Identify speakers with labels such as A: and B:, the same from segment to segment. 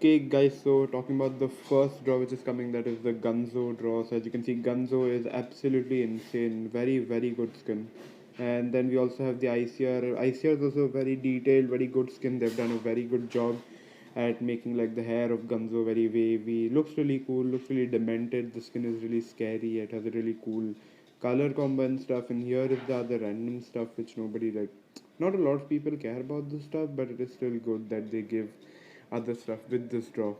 A: Okay, guys, so talking about the first draw which is coming, that is the Gunzo draw. So, as you can see, Gunzo is absolutely insane. Very, very good skin. And then we also have the ICR. ICR is also very detailed, very good skin. They've done a very good job at making like the hair of Gunzo very wavy. Looks really cool, looks really demented. The skin is really scary. It has a really cool color combo and stuff. And here is the other random stuff which nobody like. Not a lot of people care about this stuff, but it is still good that they give other stuff with this draw.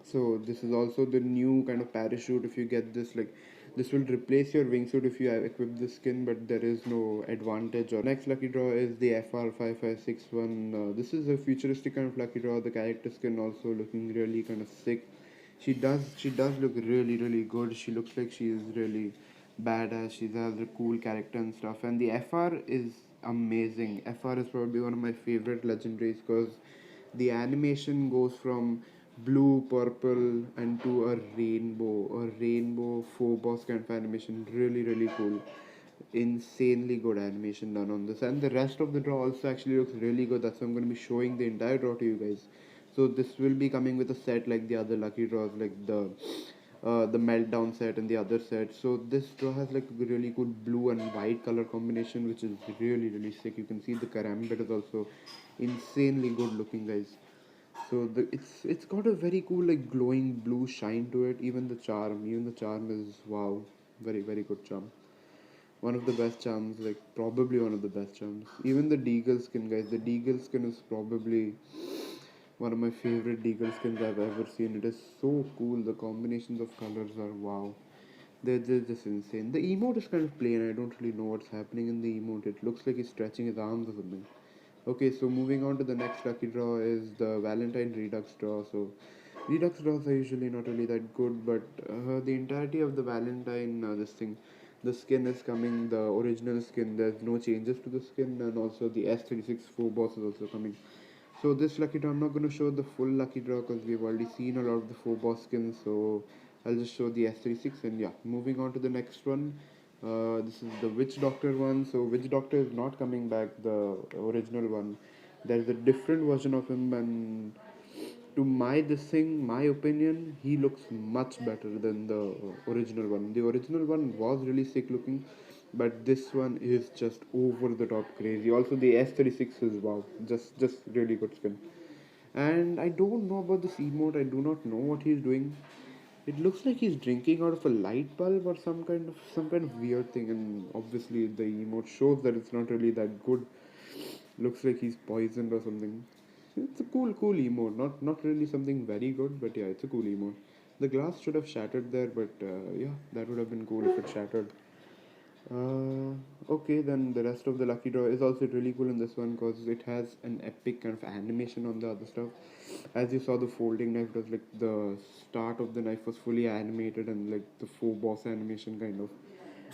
A: So this is also the new kind of parachute. If you get this, like, this will replace your wingsuit if you equip the skin, but there is no advantage. Or next lucky draw is the FR5561. This is a futuristic kind of lucky draw. The character skin also looking really kind of sick. She does look really good. She looks like she is really badass. She has a cool character and stuff. And the FR is amazing. FR is probably one of my favorite legendaries because the animation goes from blue, purple, and to a rainbow Phobos kind of animation. Really cool. Insanely good animation done on this, and the rest of the draw also actually looks really good. That's why I'm going to be showing the entire draw to you guys. So this will be coming with a set like the other lucky draws, like the meltdown set and the other set. So this draw has like a really good blue and white color combination, which is really sick. You can see the karambit is also insanely good looking, guys. So it's got a very cool like glowing blue shine to it. Even the charm is wow, very good charm. One of the best charms, like probably one of the best charms. Even the Deagle skin, guys. The Deagle skin is probably one of my favorite Deagle skins I've ever seen. It is so cool. The combinations of colors are wow. They're just insane. The emote is kind of plain. I don't really know what's happening in the emote. It looks like he's stretching his arms or something. Okay, so moving on to the next lucky draw is the Valentine Redux draw. So, Redux draws are usually not really that good, but the entirety of the Valentine, the skin is coming, the original skin, there's no changes to the skin, and also the S36 Phobos is also coming. So, this lucky draw, I'm not going to show the full lucky draw because we've already seen a lot of the Phobos skins, so I'll just show the S36, and yeah, moving on to the next one. This is the Witch Doctor one. So Witch Doctor is not coming back, the original one. There's a different version of him, and to my opinion, he looks much better than the original one. The original one was really sick looking, but this one is just over the top crazy. Also, the S36 is wow, just really good skin. And I don't know about this emote. I do not know what he's doing. It looks like he's drinking out of a light bulb or some kind of weird thing, and obviously the emote shows that it's not really that good. Looks like he's poisoned or something. It's a cool emote. Not really something very good, but yeah, it's a cool emote. The glass should have shattered there, but yeah, that would have been cool if it shattered. Okay, then the rest of the lucky draw is also really cool in this one because it has an epic kind of animation on the other stuff. As you saw, the folding knife was like the start of the knife was fully animated and like the full boss animation kind of.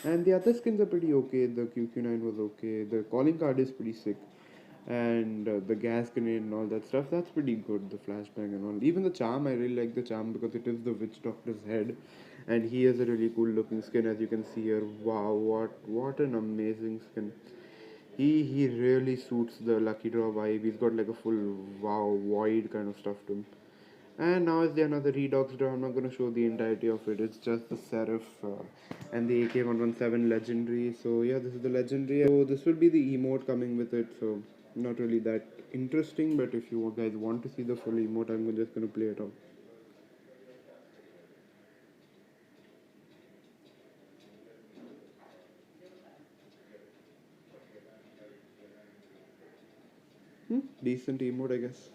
A: And the other skins are pretty okay. The QQ9 was okay. The calling card is pretty sick, and the gas grenade and all that stuff, that's pretty good. The flashbang and all, even the charm, I really like the charm because it is the witch doctor's head, and he has a really cool looking skin, as you can see here. Wow, what an amazing skin. He really suits the lucky draw vibe. He's got like a full wow void kind of stuff to him. And now is the another Redox draw. I'm not going to show the entirety of it. It's just the Seraph and the AK-117 legendary. So yeah, this is the legendary. So this will be the emote coming with it. So not really that interesting. But if you guys want to see the full emote, I'm just going to play it out. Decent emote, I guess.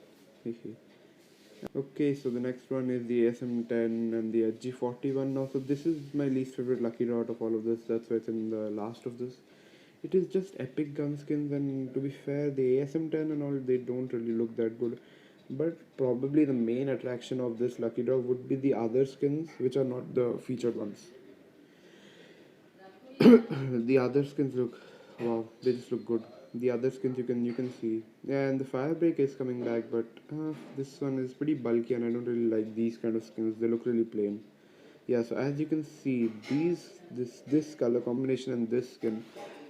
A: Okay, so the next one is the SM10 and the HG41 now. So this is my least favorite lucky draw out of all of this. That's why it's in the last of this. It is just epic gun skins, and to be fair, the ASM10 and all, they don't really look that good. But probably the main attraction of this lucky draw would be the other skins, which are not the featured ones. The other skins look wow, they just look good. The other skins you can see. Yeah, and the firebreak is coming back, but this one is pretty bulky and I don't really like these kind of skins. They look really plain. Yeah, so as you can see, this color combination and this skin,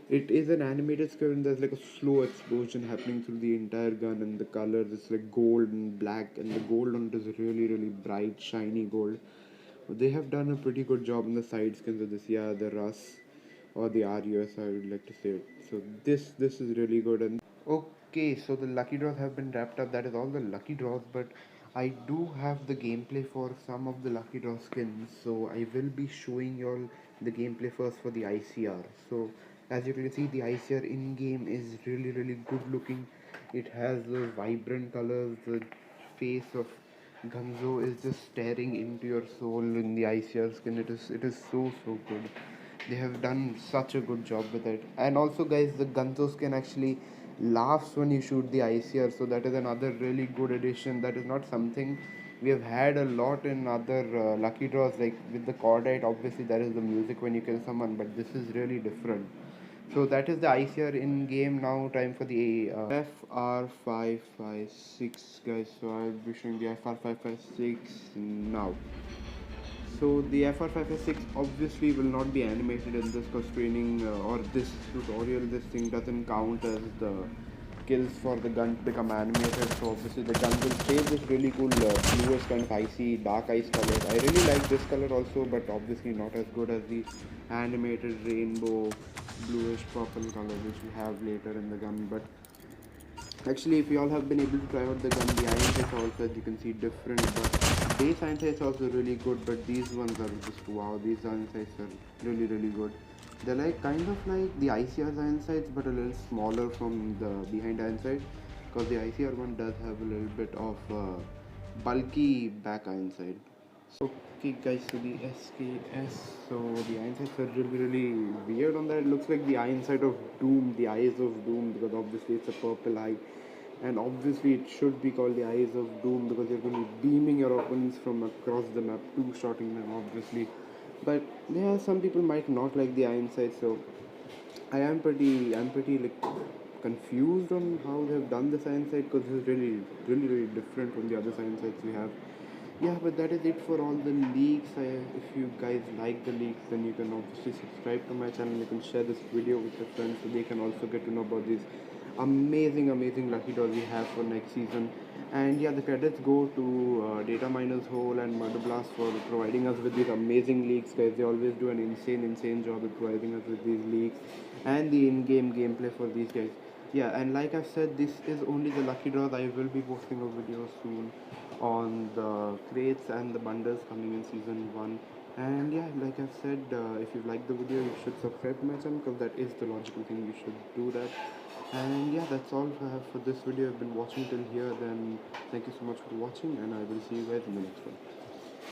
A: It is an animated skin and there's like a slow explosion happening through the entire gun, and the colors it's like gold and black, and the gold on it is really really bright shiny gold. They have done a pretty good job in the side skins of this. Yeah, the Rus or the RUS, I would like to say it. So this is really good. And okay, so the lucky draws have been wrapped up. That is all the lucky draws, but I do have the gameplay for some of the lucky draw skins. So I will be showing you all the gameplay first for the ICR. So as you can see, the ICR in game is really really good looking. It has the vibrant colors. The face of Gunzo is just staring into your soul in the ICR skin. It is so good. They have done such a good job with it. And also, guys, the Gunzo skin actually laughs when you shoot the ICR, so that is another really good addition. That is not something we have had a lot in other lucky draws, like with the Cordite. Obviously, there is the music when you kill someone, but this is really different. So that is the ICR in game now. Time for the FR556, guys. So I'll be showing the FR556 now. So the FR556 obviously will not be animated in this because training or this tutorial, this thing doesn't count as the kills for the gun to become animated. So obviously the gun will stay this really cool bluish kind of icy dark ice color. I really like this color also, but obviously not as good as the animated rainbow bluish purple color which we have later in the gun. But actually, if you all have been able to try out the gun, the iron sights also, as you can see, different. But base iron sights also really good, but these ones are just wow. These iron sights are really good. They're like kind of like the ICR iron sights, but a little smaller from the behind iron sight, because the ICR one does have a little bit of bulky back iron sight. So okay guys, so the SKS, so the iron sights are really weird on that. It looks like the iron sight of Doom, the eyes of Doom, because obviously it's a purple eye, and obviously it should be called the eyes of Doom because you're going to be beaming your opponents from across the map, two-shotting them obviously. But yeah, some people might not like the iron sight, so I'm pretty like confused on how they've done the science side, because this is really different from the other science sites we have. Yeah, but that is it for all the leaks. If you guys like the leaks, then you can obviously subscribe to my channel. You can share this video with your friends so they can also get to know about these amazing lucky draws we have for next season. And yeah, the credits go to Data Miners Hole and Murder Blast for providing us with these amazing leaks, guys. They always do an insane job at providing us with these leaks and the in-game gameplay for these guys. Yeah, and like I've said, this is only the lucky draws. I will be posting a video soon on the crates and the bundles coming in season 1. And yeah, like I've said, if you like the video, you should subscribe to my channel, because that is the logical thing. You should do that. And yeah, that's all I have for this video. I've been watching till here. Then thank you so much for watching, and I will see you guys in the next one.